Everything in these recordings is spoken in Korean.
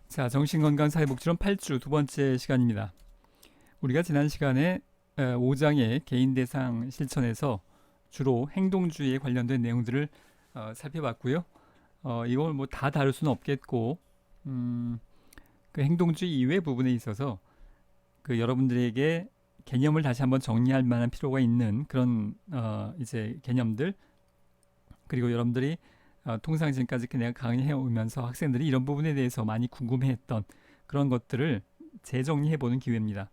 자, 정신건강사회복지론 8주 두 번째 시간입니다. 우리가 지난 시간에 5장의 개인 대상 실천에서 주로 행동주의에 관련된 내용들을 살펴봤고요. 이걸 뭐 다 다룰 수는 없겠고, 그 행동주의 이외의 부분에 있어서 그 여러분들에게 개념을 다시 한번 정리할 만한 필요가 있는 그런 이제 개념들, 그리고 여러분들이 통상 지금까지 내가 강의해 오면서 학생들이 이런 부분에 대해서 많이 궁금해했던 그런 것들을 재정리해 보는 기회입니다.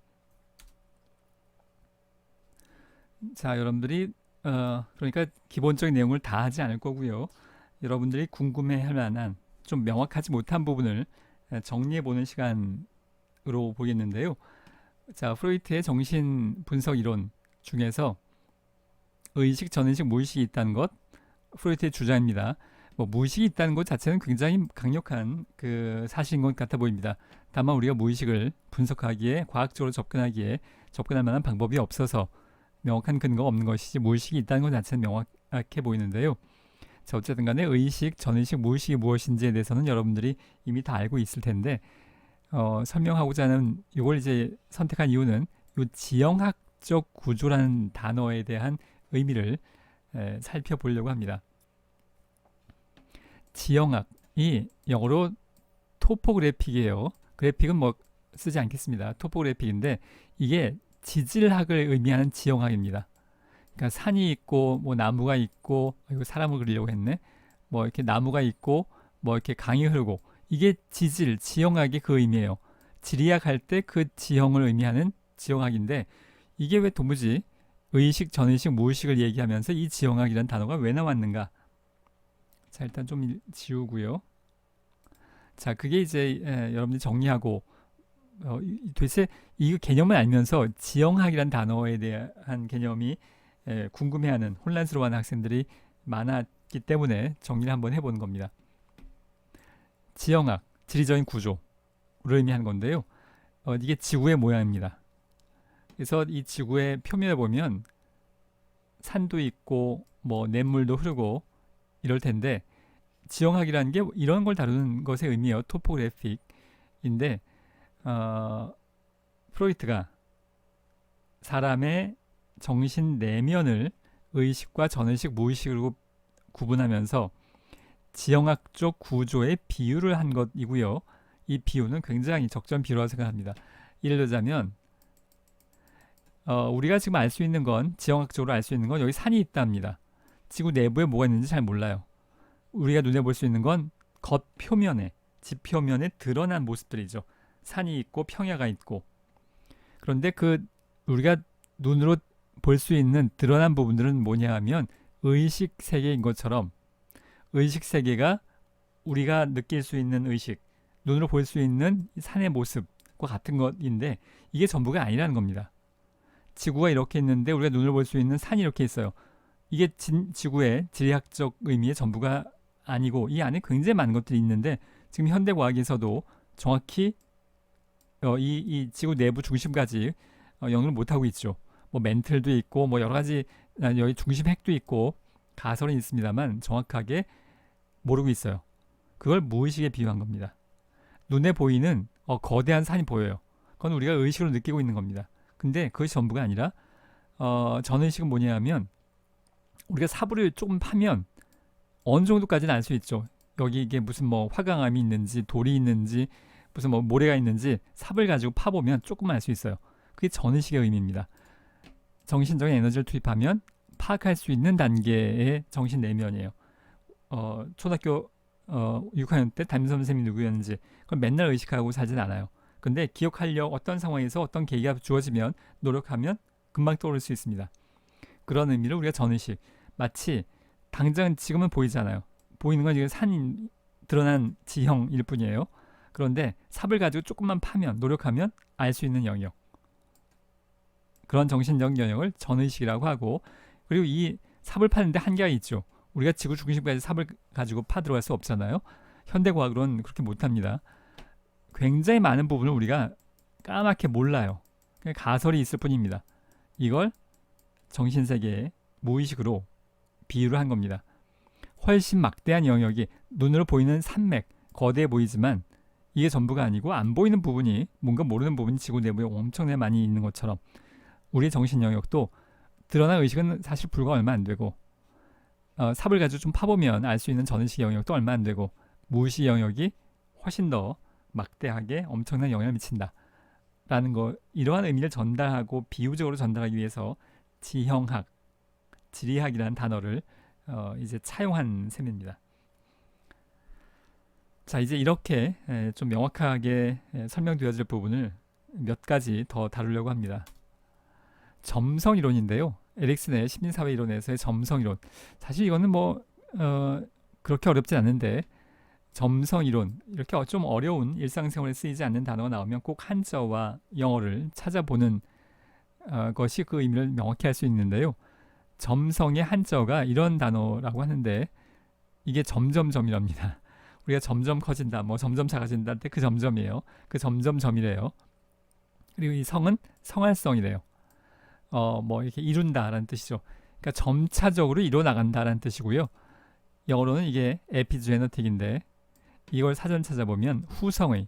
자, 여러분들이 그러니까 기본적인 내용을 다 하지 않을 거고요. 여러분들이 궁금해할 만한 좀 명확하지 못한 부분을 정리해 보는 시간으로 보겠는데요. 자, 프로이트의 정신 분석 이론 중에서 의식, 전의식, 무의식이 있다는 것, 프로이트의 주장입니다. 뭐 무의식이 있다는 것 자체는 굉장히 강력한 그 사실인 것 같아 보입니다. 다만 우리가 무의식을 분석하기에 과학적으로 접근할 만한 방법이 없어서 명확한 근거가 없는 것이지 무의식이 있다는 것 자체는 명확해 보이는데요. 자, 어쨌든 간에 의식, 전의식, 무의식이 무엇인지에 대해서는 여러분들이 이미 다 알고 있을 텐데 설명하고자 하는 이걸 이제 선택한 이유는 이 지형학적 구조라는 단어에 대한 의미를 살펴보려고 합니다. 지형학이 영어로 토포그래픽이에요. 그래픽은 뭐 쓰지 않겠습니다. 토포그래픽인데 이게 지질학을 의미하는 지형학입니다. 그러니까 산이 있고 뭐 나무가 있고 이거 사람을 그리려고 했네. 뭐 이렇게 나무가 있고 뭐 이렇게 강이 흐르고 이게 지형학이 그 의미예요. 지리학 할 때 그 지형을 의미하는 지형학인데 이게 왜 도무지 의식, 전의식, 무의식을 얘기하면서 이 지형학이라는 단어가 왜 나왔는가? 자, 일단 좀 지우고요. 자, 그게 이제 여러분들이 정리하고 도대체 이 개념을 알면서 지형학이라는 단어에 대한 개념이 궁금해하는 혼란스러워하는 학생들이 많았기 때문에 정리를 한번 해보는 겁니다. 지형학, 지리적인 구조를 의미하는 건데요. 이게 지구의 모양입니다. 그래서 이 지구의 표면에 보면 산도 있고 뭐 냇물도 흐르고 이럴 텐데 지형학이라는 게 이런 걸 다루는 것의 의미예요. 토포그래픽인데 프로이트가 사람의 정신 내면을 의식과 전의식, 무의식으로 구분하면서 지형학적 구조의 비유를 한 것이고요. 이 비유는 굉장히 적절한 비유라고 생각합니다. 예를 들자면 우리가 지금 알 수 있는 건 지형학적으로 알 수 있는 건 여기 산이 있답니다. 지구 내부에 뭐가 있는지 잘 몰라요. 우리가 눈에 볼 수 있는 건 겉표면에, 지표면에 드러난 모습들이죠. 산이 있고 평야가 있고. 그런데 그 우리가 눈으로 볼 수 있는 드러난 부분들은 뭐냐 하면 의식 세계인 것처럼 의식 세계가 우리가 느낄 수 있는 의식, 눈으로 볼 수 있는 산의 모습과 같은 것인데 이게 전부가 아니라는 겁니다. 지구가 이렇게 있는데 우리가 눈으로 볼 수 있는 산이 이렇게 있어요. 이게 지구의 지리학적 의미의 전부가 아니고 이 안에 굉장히 많은 것들이 있는데 지금 현대 과학에서도 정확히 이 지구 내부 중심까지 연구를 못하고 있죠. 뭐 멘틀도 있고 뭐 여러 가지 여기 중심 핵도 있고 가설은 있습니다만 정확하게 모르고 있어요. 그걸 무의식에 비유한 겁니다. 눈에 보이는 거대한 산이 보여요. 그건 우리가 의식으로 느끼고 있는 겁니다. 근데 그것이 전부가 아니라 전의식은 뭐냐 하면 우리가 사부를 조금 파면 어느 정도까지는 알 수 있죠. 여기 이게 무슨 뭐 화강암이 있는지 돌이 있는지 무슨 뭐 모래가 있는지 삽을 가지고 파보면 조금만 알 수 있어요. 그게 전의식의 의미입니다. 정신적인 에너지를 투입하면 파악할 수 있는 단계의 정신 내면이에요. 초등학교 6학년 때 담임 선생님이 누구였는지 그걸 맨날 의식하고 살진 않아요. 근데 기억하려 어떤 상황에서 어떤 계기가 주어지면 노력하면 금방 떠오를 수 있습니다. 그런 의미를 우리가 전의식, 마치 당장 지금은 보이잖아요. 보이는 건 지금 산이 드러난 지형일 뿐이에요. 그런데 삽을 가지고 조금만 파면 노력하면 알 수 있는 영역, 그런 정신적 영역을 전의식이라고 하고, 그리고 이 삽을 파는데 한계가 있죠. 우리가 지구 중심까지 삽을 가지고 파 들어갈 수 없잖아요. 현대과학으로는 그렇게 못합니다. 굉장히 많은 부분을 우리가 까맣게 몰라요. 그냥 가설이 있을 뿐입니다. 이걸 정신세계의 무의식으로 비유를 한 겁니다. 훨씬 막대한 영역이 눈으로 보이는 산맥, 거대해 보이지만 이게 전부가 아니고 안 보이는 부분이, 뭔가 모르는 부분이 지구 내부에 엄청나게 많이 있는 것처럼 우리의 정신 영역도 드러난 의식은 사실 불과 얼마 안 되고, 삽을 가지고 좀 파보면 알 수 있는 전의식 영역도 얼마 안 되고, 무의식 영역이 훨씬 더 막대하게 엄청난 영향을 미친다라는 거, 이러한 의미를 전달하고 비유적으로 전달하기 위해서 지형학, 지리학이라는 단어를 이제 차용한 셈입니다. 자, 이제 이렇게 좀 명확하게 설명드려질 부분을 몇 가지 더 다루려고 합니다. 점성 이론인데요. 에릭슨의 심리사회 이론에서의 점성 이론. 사실 이거는 그렇게 어렵진 않은데, 점성 이론, 이렇게 좀 어려운 일상생활에 쓰이지 않는 단어가 나오면 꼭 한자와 영어를 찾아보는 것이 그 의미를 명확히 할 수 있는데요. 점성의 한자어가 이런 단어라고 하는데, 이게 점점점이랍니다. 우리가 점점 커진다, 점점 작아진다 할 때 그 점점이에요. 그 점점점이래요. 그리고 이 성은 성할성이래요. 이렇게 이룬다라는 뜻이죠. 그러니까 점차적으로 이뤄나간다라는 뜻이고요. 영어로는 이게 에피제너틱인데, 이걸 사전 찾아보면 후성의,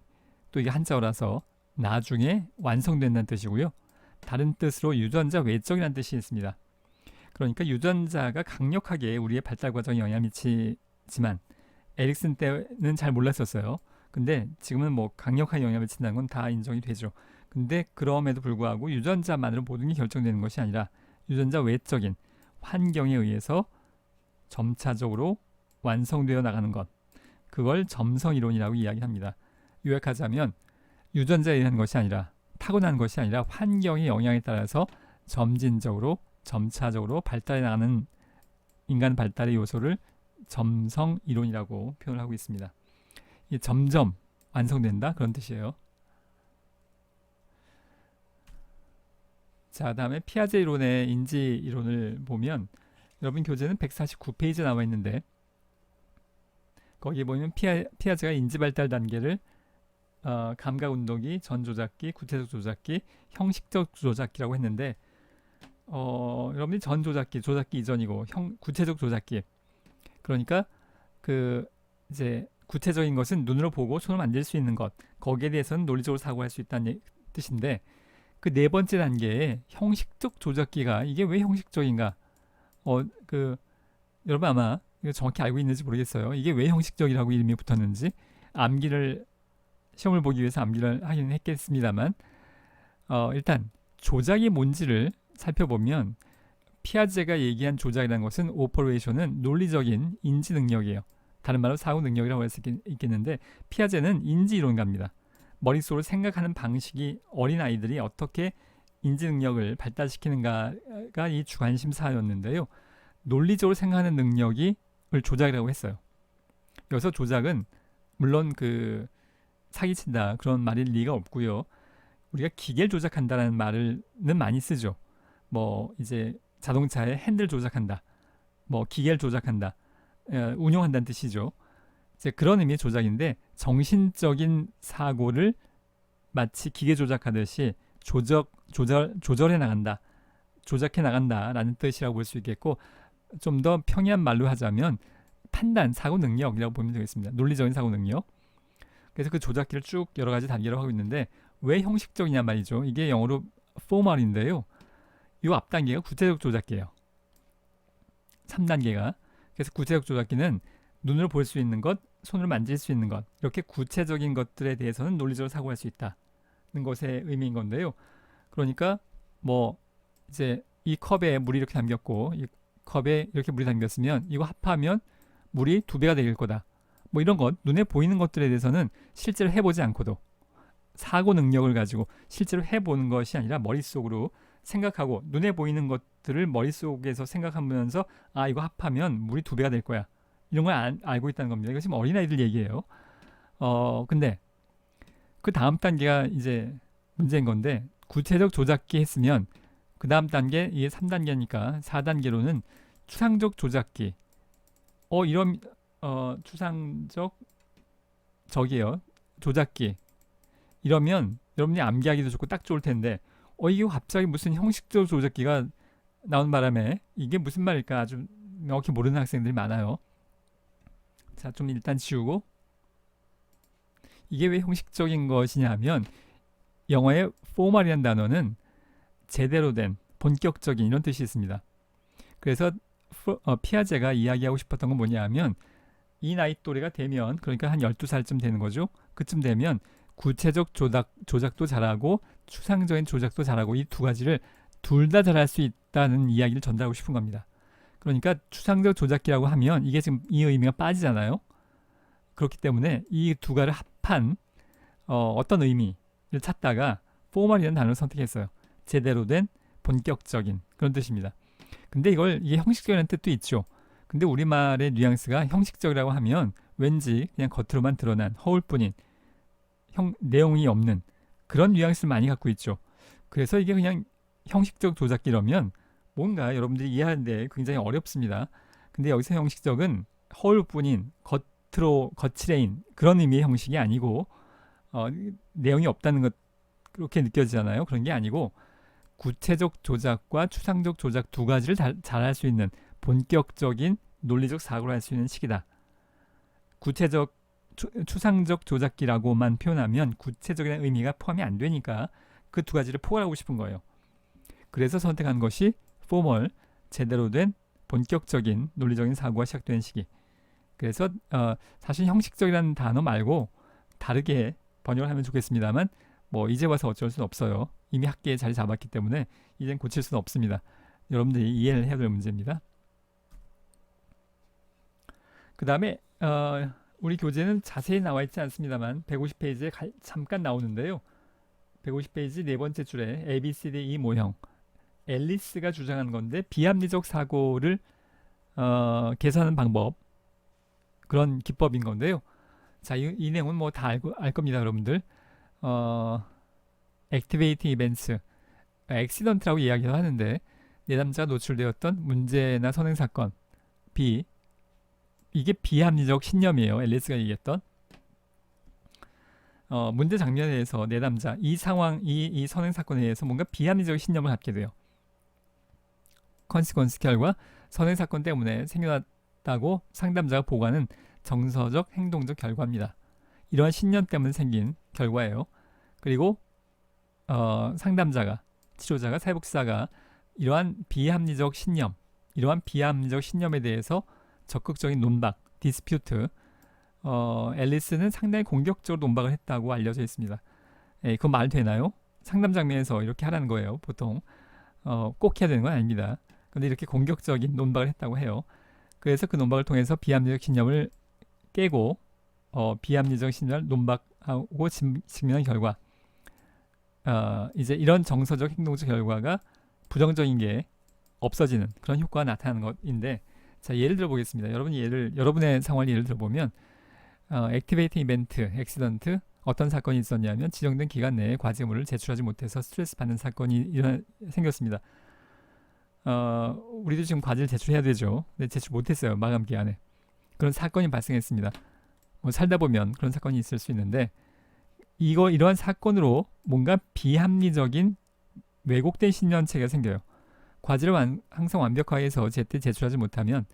또 이게 한자어라서 나중에 완성된다는 뜻이고요. 다른 뜻으로 유전자 외적이라는 뜻이 있습니다. 그러니까 유전자가 강력하게 우리의 발달 과정에 영향을 미치지만, 에릭슨 때는 잘 몰랐었어요. 근데 지금은 강력하게 영향을 미친다는 건 다 인정이 되죠. 근데 그럼에도 불구하고 유전자만으로 모든 게 결정되는 것이 아니라 유전자 외적인 환경에 의해서 점차적으로 완성되어 나가는 것, 그걸 점성 이론이라고 이야기합니다. 요약하자면 유전자에 의한 것이 아니라, 타고난 것이 아니라 환경의 영향에 따라서 점진적으로 점차적으로 발달해 나가는 인간 발달의 요소를 점성 이론이라고 표현을 하고 있습니다. 이 점점 완성된다, 그런 뜻이에요. 자, 다음에 피아제 이론의 인지 이론을 보면, 여러분 교재는 149페이지에 나와 있는데, 거기에 보면 피아제가 인지 발달 단계를 감각 운동기, 전조작기, 구체적 조작기, 형식적 조작기라고 했는데, 여러분이 전조작기, 조작기 이전이고 구체적 조작기, 그러니까 이제 구체적인 것은 눈으로 보고 손으로 만질 수 있는 것, 거기에 대해서는 논리적으로 사고할 수 있다는 뜻인데, 그 네 번째 단계에 형식적 조작기가, 이게 왜 형식적인가? 여러분 아마 이거 정확히 알고 있는지 모르겠어요. 이게 왜 형식적이라고 이름이 붙었는지, 시험을 보기 위해서 암기를 하긴 했겠습니다만, 일단 조작이 뭔지를 살펴보면, 피아제가 얘기한 조작이라는 것은, 오퍼레이션은 논리적인 인지 능력이에요. 다른 말로 사고 능력이라고 할 수 있겠는데, 피아제는 인지 이론가입니다. 머릿속으로 생각하는 방식이, 어린 아이들이 어떻게 인지 능력을 발달시키는가가 이 주관심사였는데요. 논리적으로 생각하는 능력을 조작이라고 했어요. 여기서 조작은 물론 사기친다, 그런 말일 리가 없고요. 우리가 기계를 조작한다는 말은 많이 쓰죠. 이제 자동차의 핸들 조작한다, 기계를 조작한다, 운용한다는 뜻이죠. 이제 그런 의미의 조작인데, 정신적인 사고를 마치 기계 조작하듯이 조절해 나간다, 조작해 나간다라는 뜻이라고 볼 수 있겠고, 좀 더 평이한 말로 하자면 판단, 사고 능력이라고 보면 되겠습니다. 논리적인 사고 능력. 그래서 그 조작기를 쭉 여러 가지 단계로 하고 있는데, 왜 형식적이냐 말이죠. 이게 영어로 formal인데요. 이 앞 단계가 구체적 조작기예요. 3단계가. 그래서 구체적 조작기는 눈으로 볼 수 있는 것, 손으로 만질 수 있는 것, 이렇게 구체적인 것들에 대해서는 논리적으로 사고할 수 있다는 것의 의미인 건데요. 그러니까 이제 이 컵에 물이 이렇게 담겼고, 이 컵에 이렇게 물이 담겼으면 이거 합하면 물이 2배가 될 거다, 이런 것, 눈에 보이는 것들에 대해서는 실제로 해보지 않고도 사고 능력을 가지고 실제로 해보는 것이 아니라 머릿속으로 생각하고, 눈에 보이는 것들을 머릿속에서 생각하면서, 이거 합하면 물이 2배가 될 거야, 이런 걸 알고 있다는 겁니다. 이거 지금 어린아이들 얘기예요. 근데 그 다음 단계가 이제 문제인 건데, 구체적 조작기 했으면 그 다음 단계, 이게 3단계니까 4단계로는 추상적 조작기, 이런 추상적 조작기, 이러면 여러분이 암기하기도 좋고 딱 좋을 텐데, 이게 갑자기 무슨 형식적 조작기가 나온 바람에 이게 무슨 말일까 아주 명확히 모르는 학생들이 많아요. 자, 좀 일단 지우고, 이게 왜 형식적인 것이냐 하면 영어의 formal이라는 단어는 제대로 된, 본격적인 이런 뜻이 있습니다. 그래서 피아제가 이야기하고 싶었던 건 뭐냐 하면 이 나이 또래가 되면, 그러니까 한 12살쯤 되는 거죠. 그쯤 되면 구체적 조작도 잘하고 추상적인 조작도 잘하고 이 두 가지를 둘 다 잘할 수 있다는 이야기를 전달하고 싶은 겁니다. 그러니까 추상적 조작기라고 하면 이게 지금 이 의미가 빠지잖아요. 그렇기 때문에 이 두 가지를 합한 어떤 의미를 찾다가 포멀이라는 단어를 선택했어요. 제대로 된, 본격적인 그런 뜻입니다. 근데 이게 형식적이라는 뜻도 있죠. 근데 우리말의 뉘앙스가 형식적이라고 하면 왠지 그냥 겉으로만 드러난 허울뿐인 내용이 없는 그런 뉘앙스를 많이 갖고 있죠. 그래서 이게 그냥 형식적 조작기라면 뭔가 여러분들이 이해하는데 굉장히 어렵습니다. 근데 여기서 형식적은 허울뿐인 겉으로 거칠해인 그런 의미의 형식이 아니고 내용이 없다는 것 그렇게 느껴지잖아요. 그런 게 아니고 구체적 조작과 추상적 조작 두 가지를 잘할 수 있는 본격적인 논리적 사고를 할 수 있는 시기다. 구체적 추상적 조작기라고만 표현하면 구체적인 의미가 포함이 안 되니까 그 두 가지를 포괄하고 싶은 거예요. 그래서 선택한 것이 formal, 제대로 된 본격적인 논리적인 사고가 시작되는 시기. 그래서 사실 형식적이라는 단어 말고 다르게 번역을 하면 좋겠습니다만 뭐 이제 와서 어쩔 수는 없어요. 이미 학계에 자리 잡았기 때문에 이젠 고칠 수는 없습니다. 여러분들이 이해를 해야 될 문제입니다. 그 다음에 우리 교재는 자세히 나와 있지 않습니다만 150페이지에 잠깐 나오는데요. 150페이지 네 번째 줄에 ABCD 이 모형, 앨리스가 주장한 건데 비합리적 사고를 계산하는 방법, 그런 기법인 건데요. 자, 이 내용은 뭐 다 알 겁니다, 여러분들. 액티베이팅 이벤트, 액시던트라고 이야기를 하는데 내담자가 노출되었던 문제나 선행 사건, 이게 비합리적 신념이에요. 앨리스가 얘기했던 문제 장면에 대해서 내담자 이 상황, 이 선행 사건에 대해서 뭔가 비합리적 신념을 갖게 돼요. 컨시퀀스 결과 선행 사건 때문에 생겨났다고 상담자가 보고하는 정서적 행동적 결과입니다. 이러한 신념 때문에 생긴 결과예요. 그리고 상담자가, 치료자가, 사회복지사가 이러한 비합리적 신념에 대해서 적극적인 논박, 디스퓨트, 앨리스는 상당히 공격적으로 논박을 했다고 알려져 있습니다. 그건 말 되나요? 상담 장면에서 이렇게 하라는 거예요. 보통 꼭 해야 되는 건 아닙니다. 근데 이렇게 공격적인 논박을 했다고 해요. 그래서 그 논박을 통해서 비합리적 신념을 깨고 비합리적 신념을 논박하고 증명한 결과 이제 이런 정서적 행동적 결과가 부정적인 게 없어지는 그런 효과가 나타나는 것인데, 자, 예를 들어 보겠습니다. 여러분의 상황을 예를 들어 보면 액티베이팅 이벤트, 액시던트, 어떤 사건이 있었냐면 지정된 기간 내에 과제물을 제출하지 못해서 스트레스 받는 사건이 생겼습니다. 우리도 지금 과제를 제출해야 되죠. 근데 제출 못했어요. 마감 기간에. 그런 사건이 발생했습니다. 살다 보면 그런 사건이 있을 수 있는데 이러한 사건으로 뭔가 비합리적인 왜곡된 신념체가 생겨요. 과제를 항상 완벽하게 해서 제때 제출하지 못하면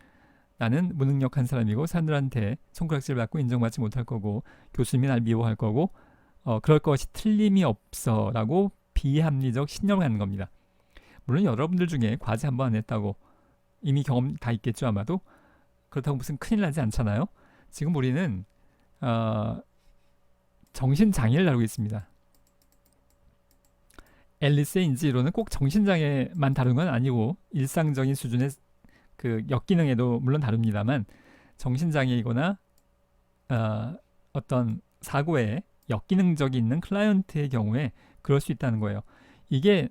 나는 무능력한 사람이고 사람들한테 손가락질을 받고 인정받지 못할 거고 교수님이 날 미워할 거고 그럴 것이 틀림이 없어 라고 비합리적 신념을 갖는 겁니다. 물론 여러분들 중에 과제 한 번 안 했다고 이미 경험 다 있겠죠. 아마도. 그렇다고 무슨 큰일 나지 않잖아요. 지금 우리는 정신장애를 다루고 있습니다. 앨리스의 인지이론은 꼭 정신장애만 다루는 건 아니고 일상적인 수준의 그 역기능에도 물론 다룹니다만 정신장애이거나 어떤 사고에 역기능적이 있는 클라이언트의 경우에 그럴 수 있다는 거예요. 이게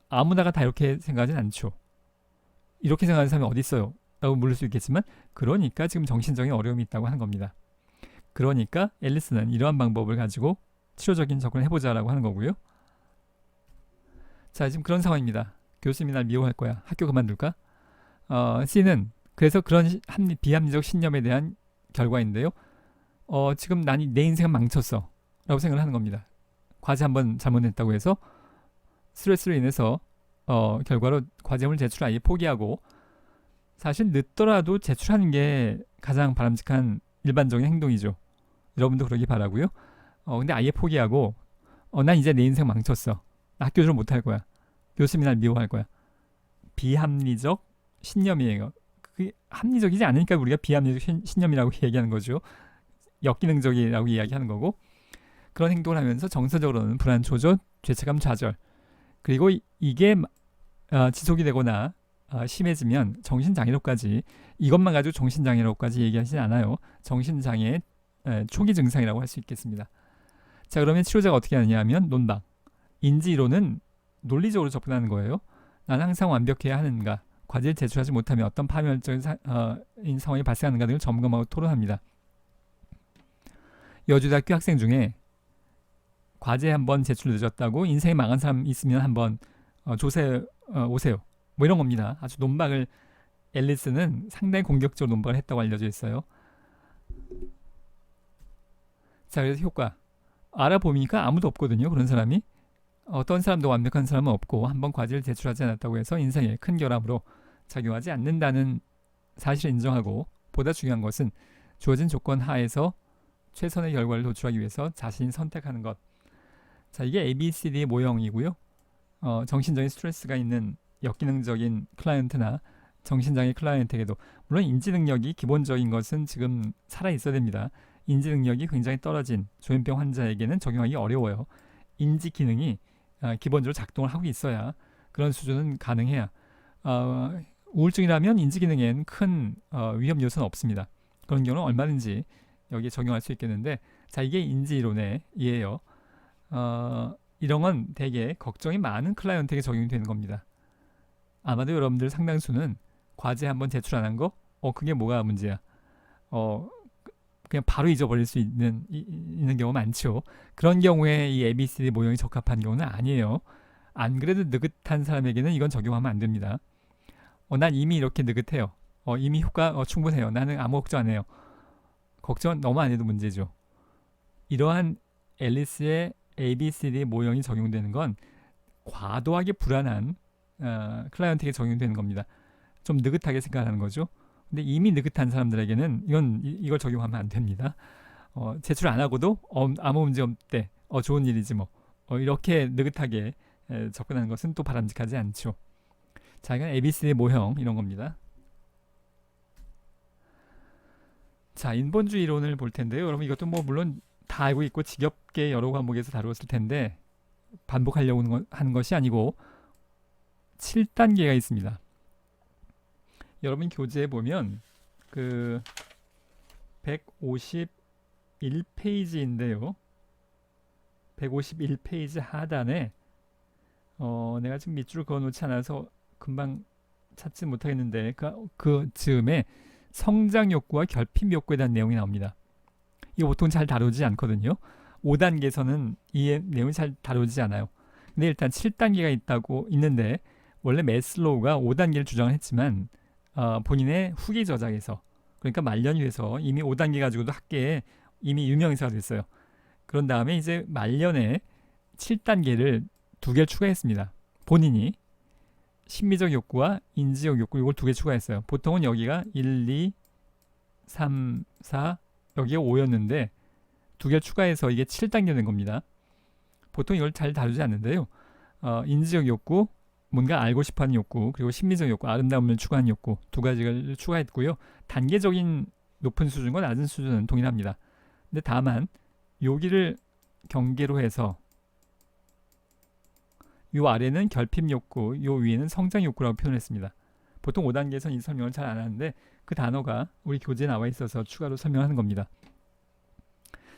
아무나가 다 이렇게 생각하진 않죠. 이렇게 생각하는 사람이 어디 있어요? 라고 물을 수 있겠지만 그러니까 지금 정신적인 어려움이 있다고 하는 겁니다. 그러니까 앨리스는 이러한 방법을 가지고 치료적인 접근을 해보자라고 하는 거고요. 자, 지금 그런 상황입니다. 교수님이 날 미워할 거야. 학교 그만둘까? C는 그래서 그런 비합리적 신념에 대한 결과인데요. 지금 내 인생은 망쳤어 라고 생각을 하는 겁니다. 과제 한번 잘못했다고 해서 스트레스로 인해서 결과로 과제물 제출을 아예 포기하고, 사실 늦더라도 제출하는 게 가장 바람직한 일반적인 행동이죠. 여러분도 그러기 바라고요. 근데 아예 포기하고 난 이제 내 인생 망쳤어. 나 학교 좀 못할 거야. 교수님이 날 미워할 거야. 비합리적 신념이에요. 그게 합리적이지 않으니까 우리가 비합리적 신념이라고 얘기하는 거죠. 역기능적이라고 이야기하는 거고, 그런 행동을 하면서 정서적으로는 불안, 초조, 죄책감, 좌절, 그리고 이게 지속이 되거나 심해지면 정신장애로까지, 이것만 가지고 정신장애로까지 얘기하진 않아요. 정신장애 초기 증상이라고 할 수 있겠습니다. 자, 그러면 치료자가 어떻게 하느냐 하면 논방, 인지이론은 논리적으로 접근하는 거예요. 난 항상 완벽해야 하는가, 과제를 제출하지 못하면 어떤 파멸적인 상황이 발생하는가 등을 점검하고 토론합니다. 여주대학교 학생 중에 과제 한번 제출 늦었다고 인생이 망한 사람 있으면 한번 오세요. 뭐 이런 겁니다. 아주 논박을, 앨리스는 상당히 공격적으로 논박을 했다고 알려져 있어요. 자, 그래서 효과. 알아보니까 아무도 없거든요. 그런 사람이. 어떤 사람도 완벽한 사람은 없고 한번 과제를 제출하지 않았다고 해서 인생에 큰 결함으로 작용하지 않는다는 사실을 인정하고, 보다 중요한 것은 주어진 조건 하에서 최선의 결과를 도출하기 위해서 자신이 선택하는 것. 자, 이게 ABCD의 모형이고요. 정신적인 스트레스가 있는 역기능적인 클라이언트나 정신장애 클라이언트에게도, 물론 인지 능력이 기본적인 것은 지금 살아 있어야 됩니다. 인지 능력이 굉장히 떨어진 조현병 환자에게는 적용하기 어려워요. 인지 기능이 기본적으로 작동을 하고 있어야, 그런 수준은 가능해야. 우울증이라면 인지 기능엔 큰 위험 요소는 없습니다. 그런 경우는 얼마든지 여기에 적용할 수 있겠는데, 자, 이게 인지 이론의 이해예요. 이런 건 대개 걱정이 많은 클라이언트에게 적용이 되는 겁니다. 아마도 여러분들 상당수는 과제 한번 제출 안 한 거, 그게 뭐가 문제야? 그냥 바로 잊어버릴 수 있는 경우 많죠. 그런 경우에 이 ABCD 모형이 적합한 경우는 아니에요. 안 그래도 느긋한 사람에게는 이건 적용하면 안 됩니다. 난 이미 이렇게 느긋해요. 이미 효과 충분해요. 나는 아무 걱정 안 해요. 걱정 너무 안 해도 문제죠. 이러한 앨리스의 ABCD 모형이 적용되는 건 과도하게 불안한 클라이언트에게 적용되는 겁니다. 좀 느긋하게 생각하는 거죠. 근데 이미 느긋한 사람들에게는 이걸 적용하면 안 됩니다. 제출 안 하고도 아무 문제 없대. 좋은 일이지 뭐. 이렇게 느긋하게 접근하는 것은 또 바람직하지 않죠. 자, 이건 ABCD 모형 이런 겁니다. 자, 인본주의 이론을 볼 텐데요. 여러분 이것도 뭐 물론 다 알고 있고 지겹게 여러 과목에서 다루었을 텐데 반복하려고 하는 것이 아니고 7단계가 있습니다. 여러분 교재에 보면 그 151페이지인데요. 151페이지 하단에 내가 지금 밑줄을 그어놓지 않아서 금방 찾지 못하겠는데 그 즈음에 성장 욕구와 결핍 욕구에 대한 내용이 나옵니다. 이거 보통 잘 다루지 않거든요. 5단계에서는 이 내용이 잘 다루지 않아요. 근데 일단 7단계가 있는데 원래 매슬로우가 5단계를 주장을 했지만 본인의 후기 저작에서, 그러니까 말년휴에서 이미 5단계 가지고도 학계에 이미 유명인사가 됐어요. 그런 다음에 이제 말년에 7단계를 2개를 추가했습니다. 본인이 심미적 욕구와 인지적 욕구 이걸 2개 추가했어요. 보통은 여기가 1, 2, 3, 4 여기에 5였는데 2개를 추가해서 이게 7단계 된 겁니다. 보통 이걸 잘 다루지 않는데요. 인지적 욕구, 뭔가 알고 싶어하는 욕구, 그리고 심미적 욕구, 아름다움을 추구하는 욕구 2가지를 추가했고요. 단계적인 높은 수준과 낮은 수준은 동일합니다. 근데 다만 여기를 경계로 해서 요 아래는 결핍 욕구, 요 위에는 성장 욕구라고 표현했습니다. 보통 5단계에서는 이 설명을 잘 안 하는데 그 단어가 우리 교재에 나와 있어서 추가로 설명하는 겁니다.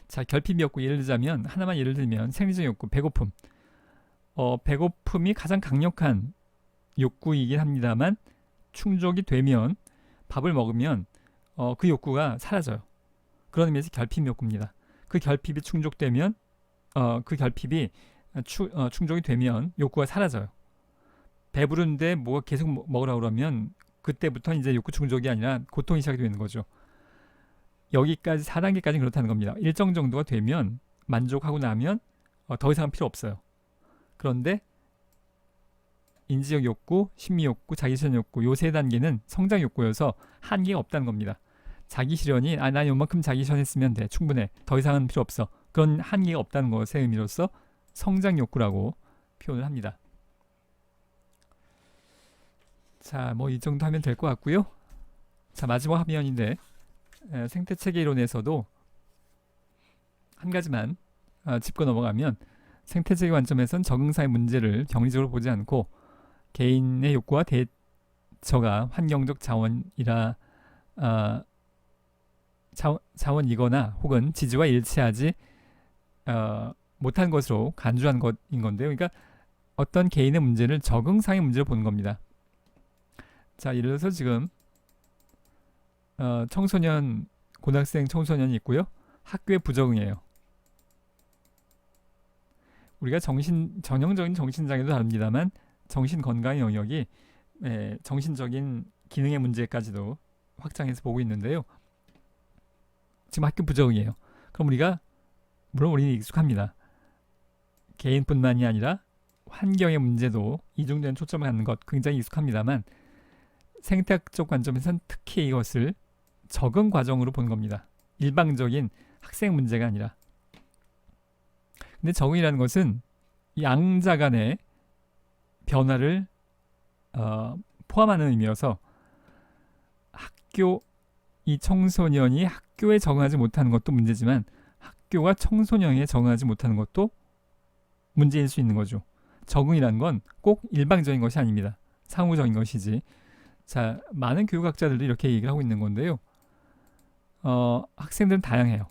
자, 결핍 욕구 예를 들자면, 하나만 예를 들면 생리적 욕구, 배고픔. 배고픔이 가장 강력한 욕구이긴 합니다만 충족이 되면, 밥을 먹으면 그 욕구가 사라져요. 그런 의미에서 결핍 욕구입니다. 그 결핍이 충족되면 충족이 되면 욕구가 사라져요. 배부른데 뭐가 계속 먹으라고 그러면 그때부터 이제 욕구 충족이 아니라 고통이 시작이 되는 거죠. 여기까지 4단계까지 그렇다는 겁니다. 일정 정도가 되면, 만족하고 나면 더 이상은 필요 없어요. 그런데 인지적 욕구, 심미 욕구, 자기 실현 욕구 요 3단계는 성장 욕구여서 한계가 없다는 겁니다. 자기 실현이 난 요만큼 자기 실현했으면 돼, 충분해, 더 이상은 필요 없어, 그런 한계가 없다는 것의 의미로서 성장 욕구라고 표현을 합니다. 자, 뭐 이 정도 하면 될 것 같고요. 자, 마지막 화면인데 생태체계 이론에서도 한 가지만 짚고 넘어가면 생태체계 관점에선 적응사의 문제를 병리적으로 보지 않고 개인의 욕구와 대처가 환경적 자원이거나 혹은 지지와 일치하지 못한 것으로 간주한 것인 건데요. 그러니까 어떤 개인의 문제를 적응상의 문제로 보는 겁니다. 자, 예를 들어서 지금 청소년, 고등학생 청소년이 있고요. 학교에 부적응해요. 우리가 전형적인 정신장애도 다릅니다만 정신건강의 영역이 정신적인 기능의 문제까지도 확장해서 보고 있는데요. 지금 학교 부적응이에요. 그럼 우리가 물론 우리는 익숙합니다. 개인뿐만이 아니라 환경의 문제도 이중된 초점을 갖는 것 굉장히 익숙합니다만 생태학적 관점에서는 특히 이것을 적응 과정으로 보는 겁니다. 일방적인 학생 문제가 아니라. 근데 적응이라는 것은 양자 간의 변화를 포함하는 의미여서 이 청소년이 학교에 적응하지 못하는 것도 문제지만 학교가 청소년에게 적응하지 못하는 것도 문제일 수 있는 거죠. 적응이라는 건 꼭 일방적인 것이 아닙니다. 상호적인 것이지. 자, 많은 교육학자들도 이렇게 얘기를 하고 있는 건데요. 학생들은 다양해요.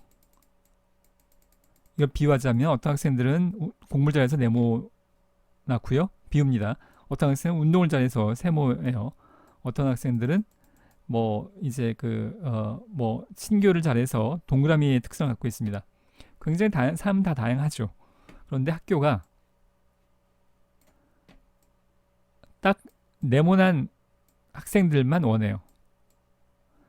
이걸 비유하자면 어떤 학생들은 공부를 잘해서 네모 낳고요. 비웁니다. 어떤 학생은 운동을 잘해서 세모예요. 어떤 학생들은 친교를 잘해서 동그라미의 특성을 갖고 있습니다. 굉장히 사람 다 다양하죠. 그런데 학교가 딱 네모난 학생들만 원해요.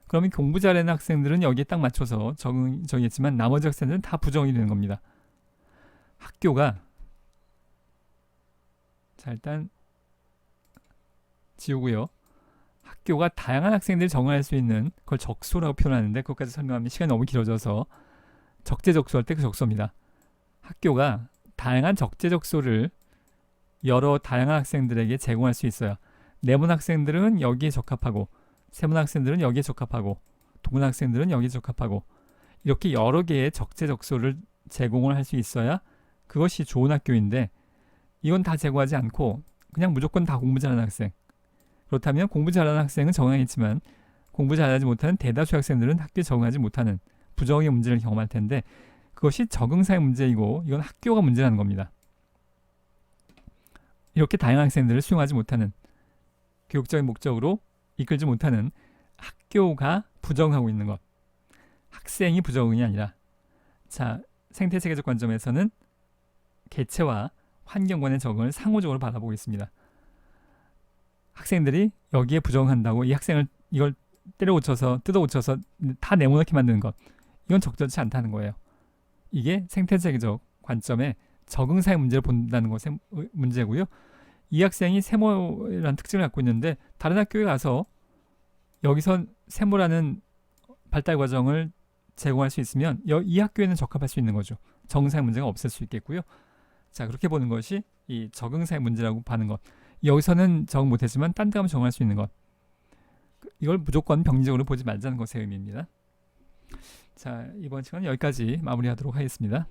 그러면 공부 잘하는 학생들은 여기에 딱 맞춰서 적응했지만 나머지 학생들은 다 부정이 되는 겁니다. 학교가 자, 일단 지우고요. 학교가 다양한 학생들이 적응할 수 있는 그걸 적소라고 표현하는데 그것까지 설명하면 시간이 너무 길어져서 적재적소할 때 그 적소입니다. 학교가 다양한 적재적소를 여러 다양한 학생들에게 제공할 수 있어요. 네모 학생들은 여기에 적합하고 세모 학생들은 여기에 적합하고 동문 학생들은 여기에 적합하고 이렇게 여러 개의 적재적소를 제공을 할 수 있어야 그것이 좋은 학교인데 이건 다 제공하지 않고 그냥 무조건 다 공부 잘하는 학생, 그렇다면 공부 잘하는 학생은 적응하겠지만 공부 잘하지 못하는 대다수 학생들은 학교에 적응하지 못하는 부적응의 문제를 경험할 텐데 그것이 적응사의 문제이고 이건 학교가 문제라는 겁니다. 이렇게 다양한 학생들을 수용하지 못하는 교육적인 목적으로 이끌지 못하는 학교가 부적응하고 있는 것, 학생이 부적응이 아니라. 자, 생태체계적 관점에서는 개체와 환경 간의 적응을 상호적으로 바라보고 있습니다. 학생들이 여기에 부적응한다고 이 학생을 이걸 뜯어고쳐서 다 네모나게 만드는 것, 이건 적절치 않다는 거예요. 이게 생태체계적 관점에 적응사의 문제를 본다는 것의 문제고요. 이 학생이 세모라는 특징을 갖고 있는데 다른 학교에 가서 여기서 세모라는 발달 과정을 제공할 수 있으면 이 학교에는 적합할 수 있는 거죠. 적응사의 문제가 없을 수 있겠고요. 자, 그렇게 보는 것이 이 적응사의 문제라고 봐는 것. 여기서는 적응 못했지만 딴 데 가면 적응할 수 있는 것. 이걸 무조건 병리적으로 보지 말자는 것의 의미입니다. 자, 이번 시간은 여기까지 마무리하도록 하겠습니다.